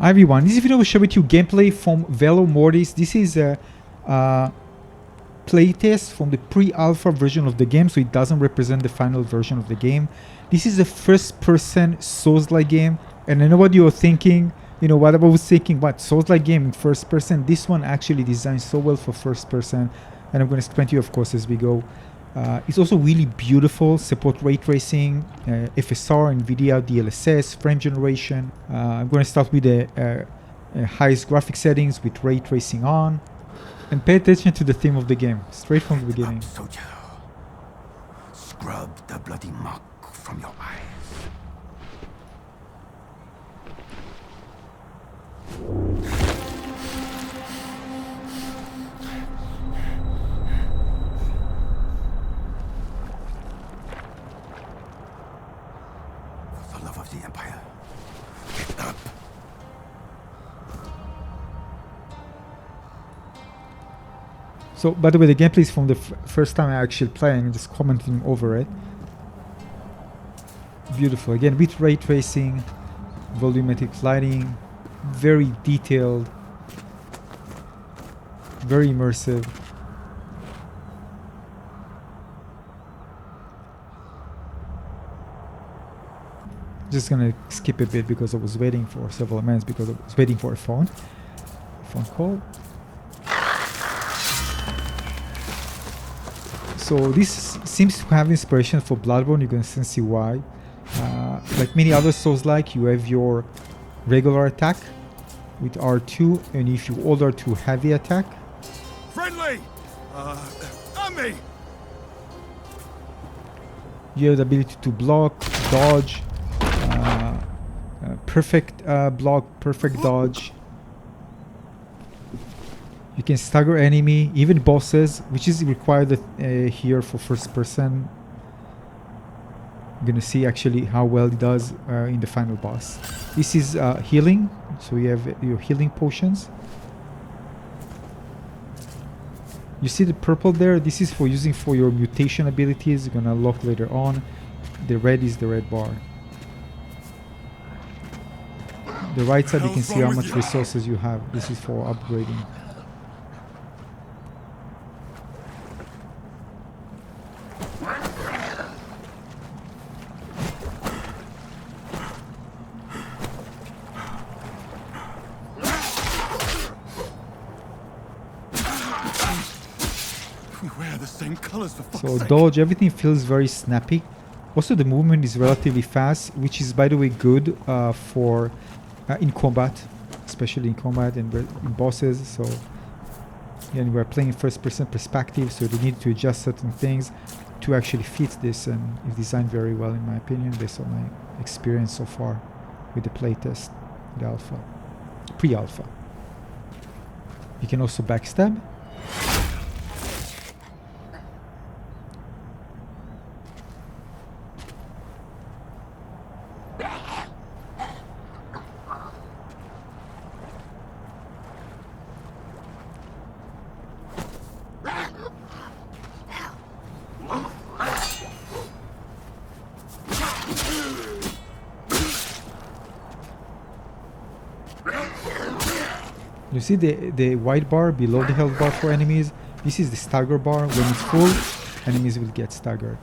Hi everyone, this video will show with you gameplay from Valor Mortis. This is a playtest from the pre-alpha version of the game, so it doesn't represent the final version of the game. This is a first-person Souls-like game, and I know what you're thinking. You know what I was thinking, what Souls-like game in first person? This one actually designed so well for first person, and I'm going to explain to you, of course, as we go. It's also really beautiful, support ray tracing, FSR, NVIDIA, DLSS, frame generation. I'm going to start with the highest graphic settings with ray tracing on. And pay attention to the theme of the game, straight from the beginning. Soldier, scrub the bloody muck from your eyes. For the love of the Empire, get up. So, by the way, the gameplay is from the first time I actually playing and just commenting over it. Beautiful. Again, with ray tracing, volumetric lighting, very detailed, very immersive. Just gonna skip a bit because I was waiting for several minutes because I was waiting for a phone call. So this seems to have inspiration for Bloodborne. You can see why. Like many other Souls-like, you have your regular attack with R2, and if you hold R2, heavy attack. Friendly! On me! You have the ability to block, dodge, perfect block, perfect dodge. You can stagger enemy, even bosses, which is required here for first person. You're gonna see actually how well it does in the final boss. This is healing, so you have your healing potions. You see the purple there? This is for using for your mutation abilities. You're gonna unlock later on. The red is the red bar. The right side you can see how much resources you have. This is for upgrading. We wear the same colors for fuck's So sake. dodge, everything feels very snappy. Also the movement is relatively fast, which is by the way good for in combat, especially in combat and in bosses. So again, we're playing first person perspective, so they need to adjust certain things to actually fit this, and it's designed very well in my opinion based on my experience so far with the playtest, the alpha, pre-alpha. You can also backstab. You see the white bar below the health bar for enemies? This is the stagger bar. When it's full, enemies will get staggered.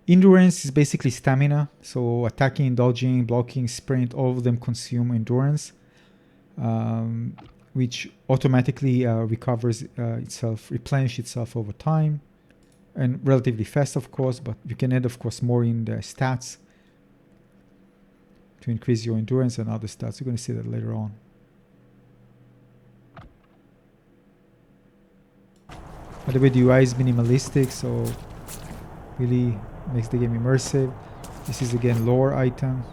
Endurance is basically stamina. So attacking, dodging, blocking, sprint, all of them consume endurance, which automatically recovers itself, replenishes itself over time, and relatively fast, of course, but you can add, of course, more in the stats to increase your endurance and other stats. You're going to see that later on. By the way, the UI is minimalistic, so really makes the game immersive. This is again lore item.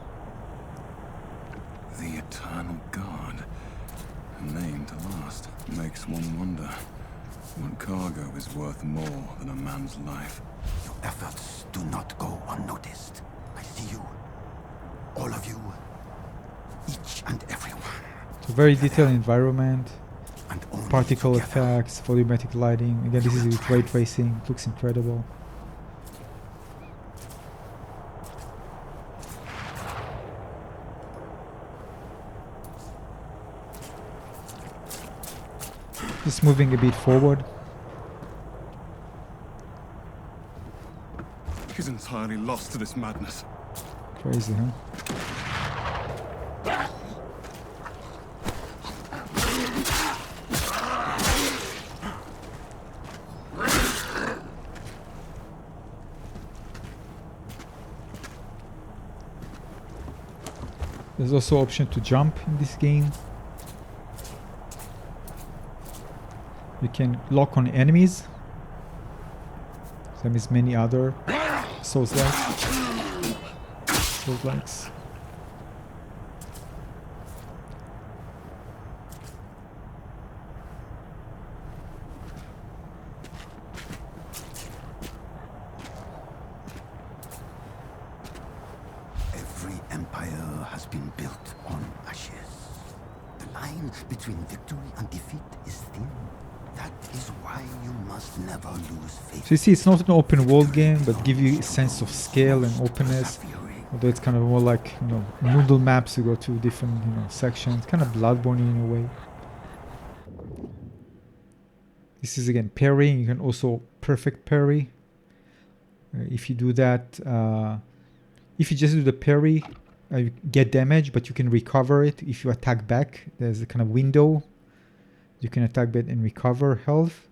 The Eternal God. A name to last. Makes one wonder. What cargo is worth more than a man's life? Your efforts do not go unnoticed. I see you. All of you. Each and every one. So very detailed environment. And only Particle together. effects, volumetric lighting. Again, this is with ray tracing. It looks incredible. Just moving a bit forward. He's entirely lost to this madness. Crazy, huh? There's also option to jump in this game. You can lock on enemies. Same as many other Souls-likes. Every empire has been built on ashes. The line between victory and defeat is thin. That is why you must never lose faith. So you see, it's not an open world game, but give you a sense of scale and openness. Although it's kind of more like, you know, noodle maps. You go to different, you know, sections. Kind of Bloodborne in a way. This is again parrying. You can also perfect parry. If you do that, if you just do the parry, you get damage, but you can recover it if you attack back. There's a kind of window. You can attack back and recover health.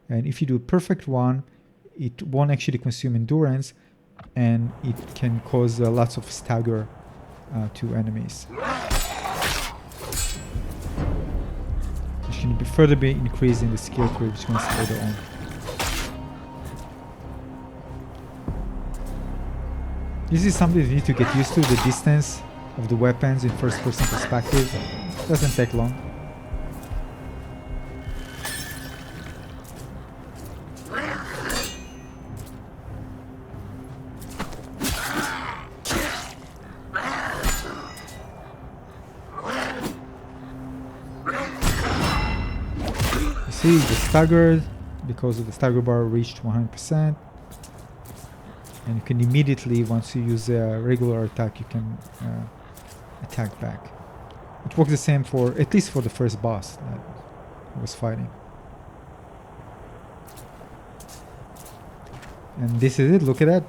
And if you do a perfect one, it won't actually consume endurance, and it can cause lots of stagger to enemies. Which can be further be increased in the skill tree, which comes later on. This is something you need to get used to, the distance of the weapons in first-person perspective. Doesn't take long. You see, the staggered because of the stagger bar reached 100%. And you can immediately, once you use a regular attack, you can attack back. It works the same for, at least for the first boss that I was fighting. And this is it, look at that.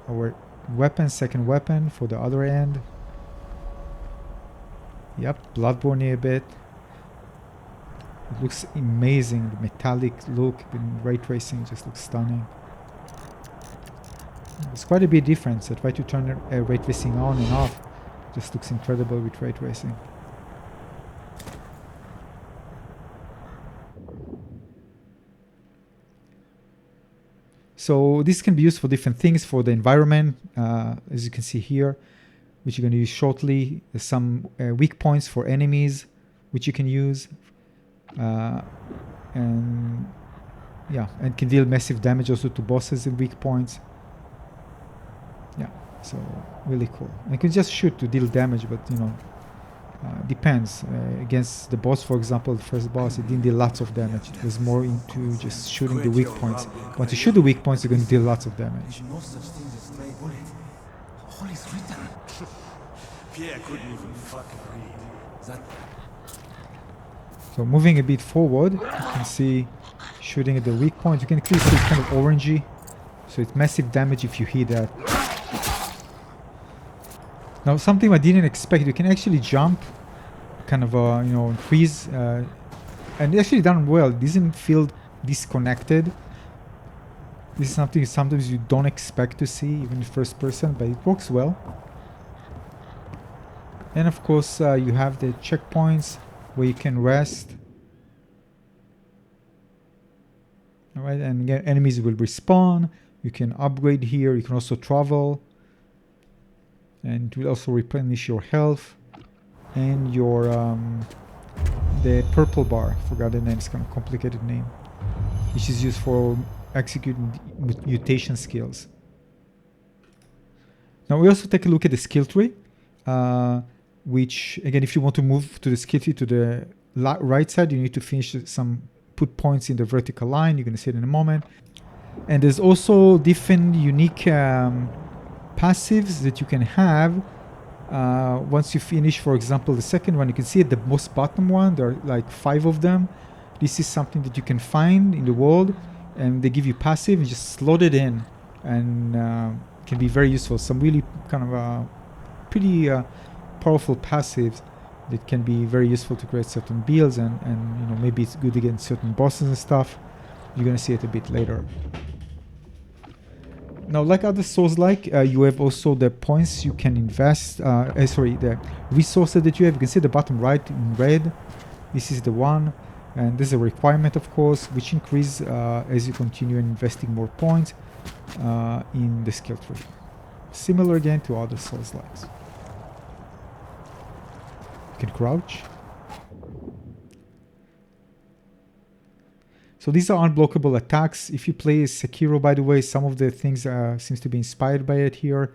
Our weapon, second weapon for the other end. Yep, Bloodborne a bit. It looks amazing, the metallic look, the ray tracing just looks stunning. There's quite a bit difference. I try to turn ray tracing on and off. Just looks incredible with ray tracing. So this can be used for different things. For the environment, as you can see here, which you're going to use shortly. There's some weak points for enemies, which you can use. And yeah, and can deal massive damage also to bosses in weak points. Yeah, so really cool. And you can just shoot to deal damage, but you know, depends. Against the boss, for example, the first boss, it didn't deal lots of damage. It was more into just shooting the weak points. Once you shoot the weak points, you're going to deal lots of damage. No such thing as stray bullet. All is written. Pierre couldn't even fucking read. That. So moving a bit forward, you can see shooting at the weak point. You can clearly see it's kind of orangey. So it's massive damage if you hit that. Now something I didn't expect, you can actually jump, kind of you know, freeze, and it's actually done well. It doesn't feel disconnected. This is something sometimes you don't expect to see, even in first person, but it works well. And of course you have the checkpoints where you can rest. Alright, and again, enemies will respawn. You can upgrade here. You can also travel. And it will also replenish your health. And your, the purple bar, forgot the name, it's kind of complicated name. Which is used for executing mutation skills. Now we also take a look at the skill tree. Which, again, if you want to move to the skill tree to the right side, you need to finish put points in the vertical line. You're going to see it in a moment. And there's also different unique passives that you can have once you finish, for example, the second one. You can see at the most bottom one, there are like 5 of them. This is something that you can find in the world, and they give you passive and just slot it in, and can be very useful. Some really kind of pretty powerful passives that can be very useful to create certain builds, and you know, maybe it's good against certain bosses and stuff. You're gonna see it a bit later. Now, like other Souls-like, you have also the points you can invest. The resources that you have. You can see the bottom right in red. This is the one, and this is a requirement, of course, which increase as you continue investing more points in the skill tree. Similar again to other Souls-likes. You can crouch. So these are unblockable attacks. If you play Sekiro, by the way, some of the things seems to be inspired by it here.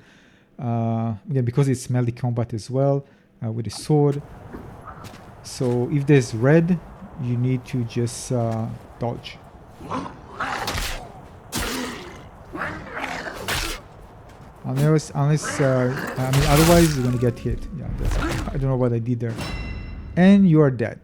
Again, because it's melee combat as well with a sword. So if there's red, you need to just dodge. Unless I mean, otherwise you're gonna get hit. Yeah, that's, I don't know what I did there. And you are dead.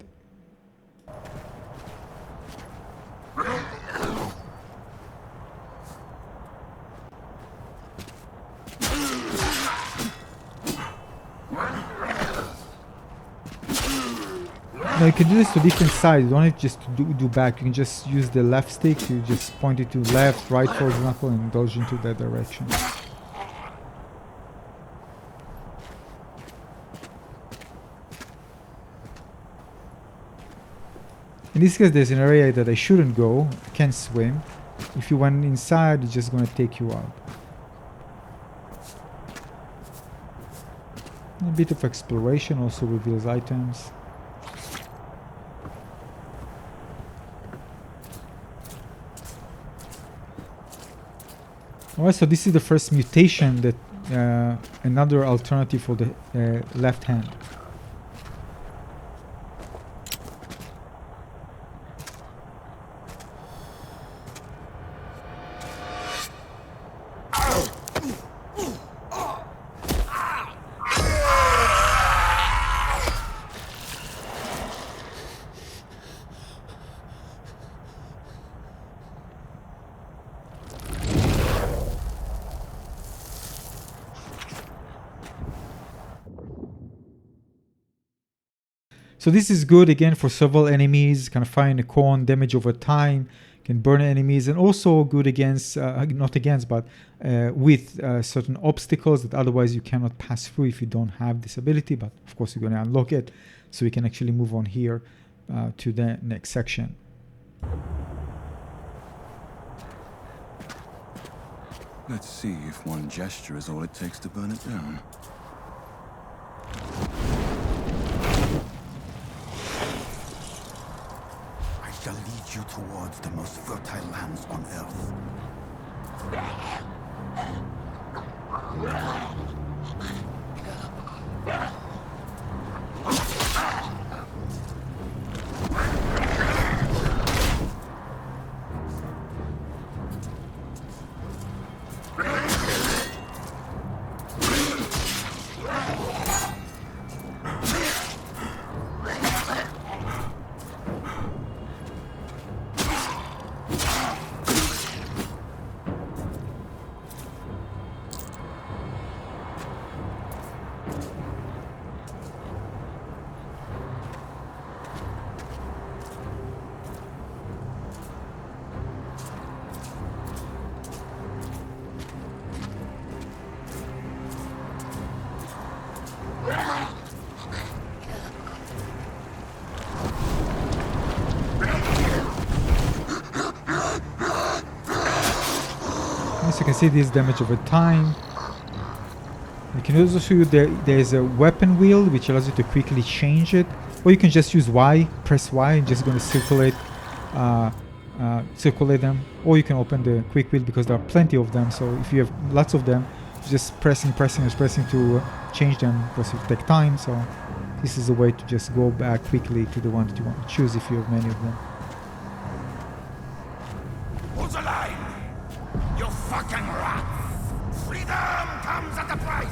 Now you can do this to different sides. You don't have to just do back. You can just use the left stick to just point it to left, right, for example, and dodge into that direction. In this case, there's an area that I shouldn't go. I can't swim. If you went inside, it's just going to take you out. A bit of exploration also reveals items. Alright, so this is the first mutation, that another alternative for the left hand. So this is good again for several enemies, kind of firing a cone, damage over time, can burn enemies, and also good against, not against, but with certain obstacles that otherwise you cannot pass through if you don't have this ability. But of course you're going to unlock it, so we can actually move on here to the next section. Let's see if one gesture is all it takes to burn it down. I shall lead you towards the most fertile lands on Earth. As you can see, this damage over time. You can also show you there's a weapon wheel which allows you to quickly change it, or you can just use Y, press Y, and just going to circulate them, or you can open the quick wheel because there are plenty of them. So if you have lots of them, just pressing to change them, because it will take time. So this is a way to just go back quickly to the one that you want to choose if you have many of them. Hold the line! You fucking rats! Freedom comes at a price!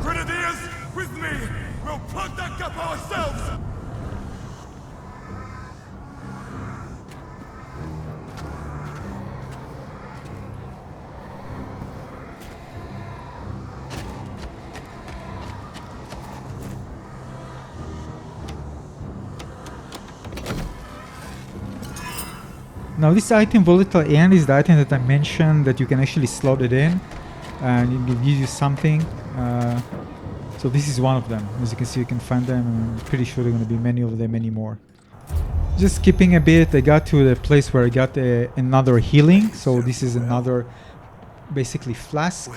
Grenadiers, with me! We'll plug that gap ourselves! Now this item, Volatile End, is the item that I mentioned that you can actually slot it in and it gives you something. So this is one of them. As you can see, you can find them, and I'm pretty sure there are going to be many of them anymore. Just skipping a bit, I got to the place where I got another healing. So this is another basically flask.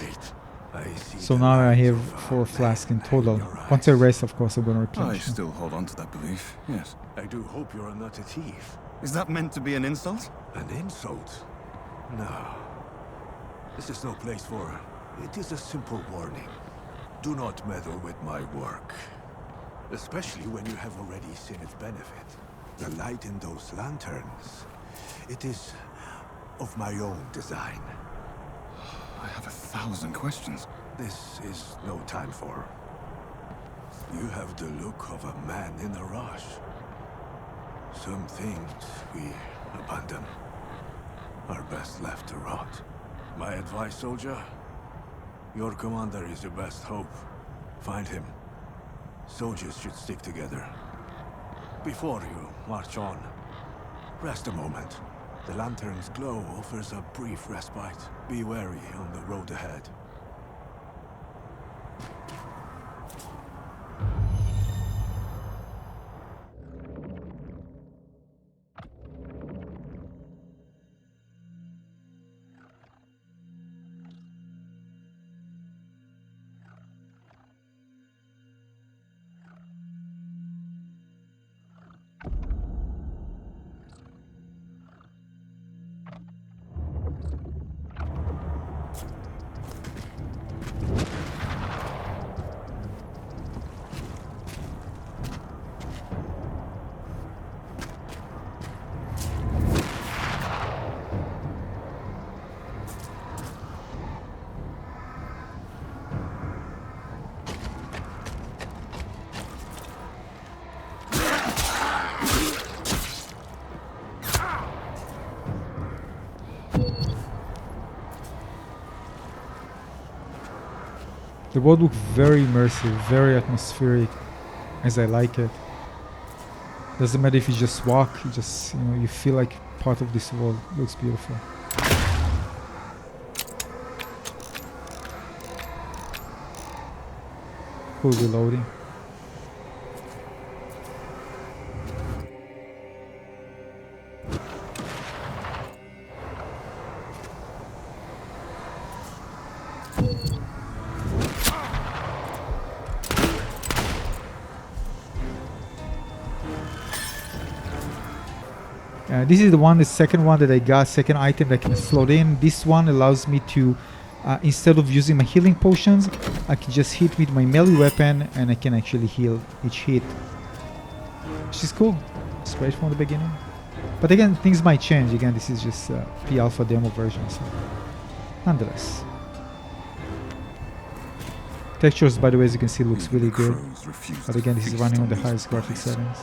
So now I have 4 flasks in total. Once I rest, of course, I'm going to I replenish them. still hold on to that belief, yes. I do hope you are not a thief. Is that meant to be an insult? An insult? No. This is no place for... It is a simple warning. Do not meddle with my work. Especially when you have already seen its benefit. The light in those lanterns. It is of my own design. I have 1,000 questions. This is no time for... You have the look of a man in a rush. Some things we abandon are best left to rot. My advice, soldier? Your commander is your best hope. Find him. Soldiers should stick together. Before you march on, rest a moment. The lantern's glow offers a brief respite. Be wary on the road ahead. The world looks very immersive, very atmospheric, as I like it. Doesn't matter if you just walk, you just, you feel like part of this world. It looks beautiful. Cool reloading. This is the second one that I got, second item that I can slot in. This one allows me to, instead of using my healing potions, I can just hit with my melee weapon and I can actually heal each hit. Which is cool. Straight from the beginning. But again, things might change. Again, this is just a pre-alpha demo version, so nonetheless. Textures, by the way, as you can see, looks really good. But again, this is running on the highest graphic settings.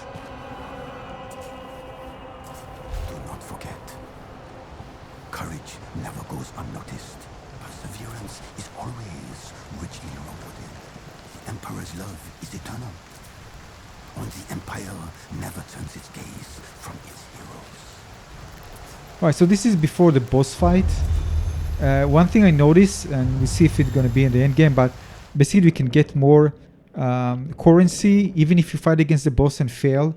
Never goes unnoticed. Perseverance is always richly rewarded. The Emperor's love is eternal. And the Empire never turns its gaze from its heroes. Alright, so this is before the boss fight. One thing I noticed, and we'll see if it's going to be in the end game, but basically we can get more currency even if you fight against the boss and fail.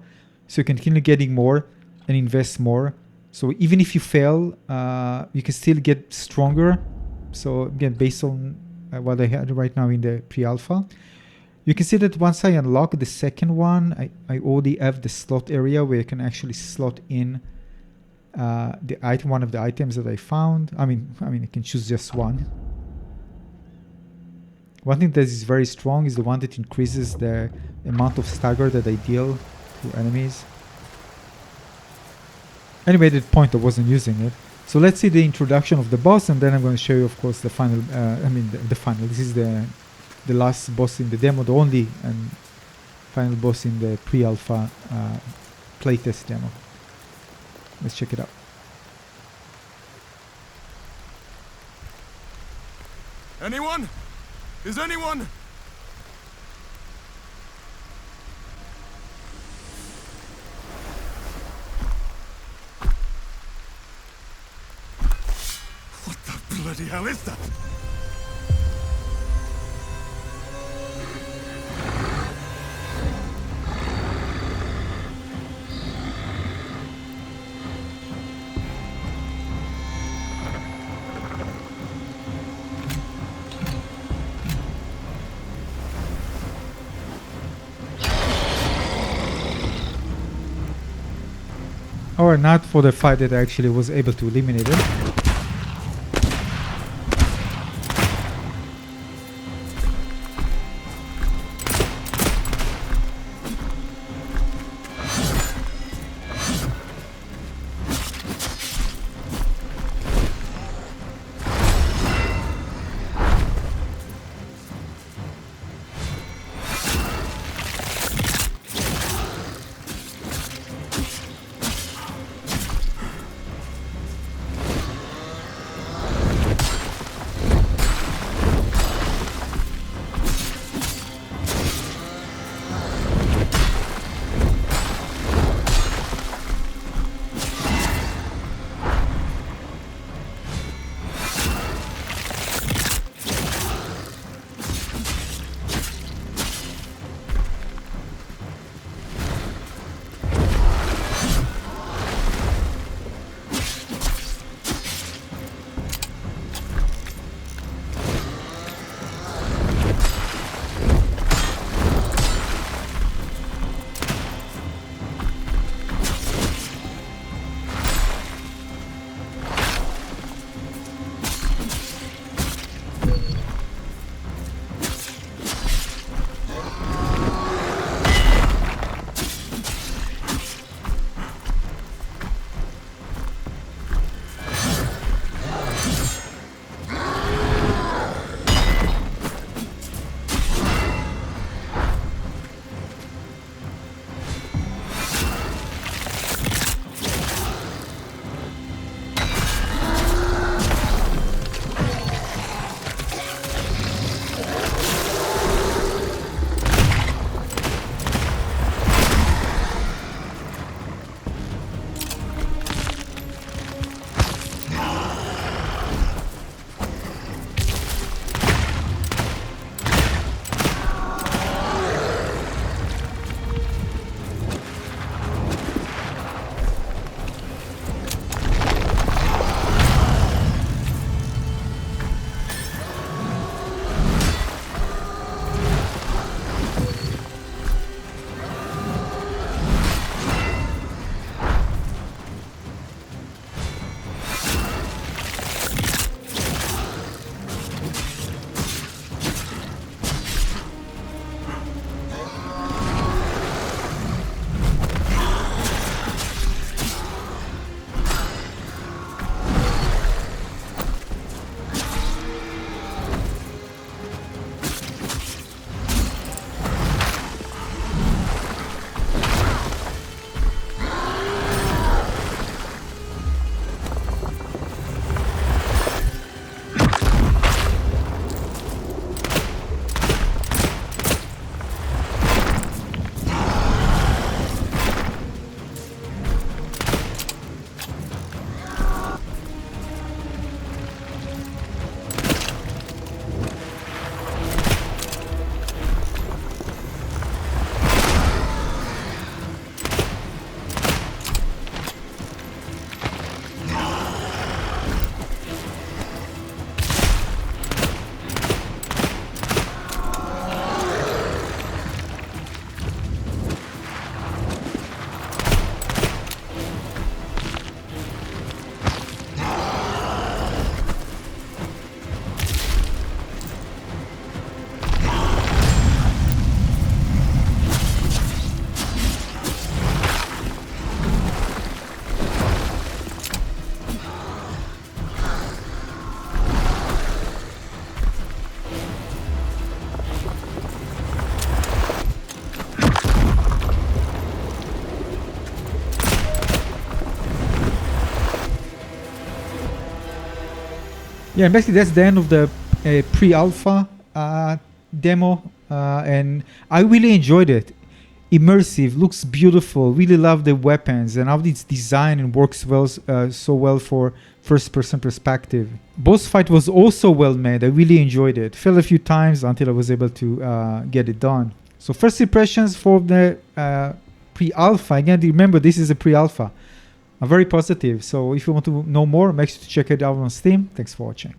So you can continue getting more and invest more. So even if you fail, you can still get stronger. So again, based on what I had right now in the pre-alpha. You can see that once I unlock the second one, I already have the slot area where you can actually slot in the item, one of the items that I found. I mean, you can choose just one. One thing that is very strong is the one that increases the amount of stagger that I deal to enemies. Anyway, at that point I wasn't using it. So let's see the introduction of the boss, and then I'm going to show you, of course, the final. The final. This is the last boss in the demo, the only and final boss in the pre-alpha playtest demo. Let's check it out. Anyone? Is anyone? What the bloody hell is that? Or not for the fight that I actually was able to eliminate it. Yeah, and basically that's the end of the pre-alpha demo, and I really enjoyed it. Immersive, looks beautiful. Really love the weapons and how it's designed and works well, so well for first-person perspective. Boss fight was also well made. I really enjoyed it. Fell a few times until I was able to get it done. So first impressions for the pre-alpha. Again, remember this is a pre-alpha. I'm very positive. So if you want to know more, make sure to check it out on Steam. Thanks for watching.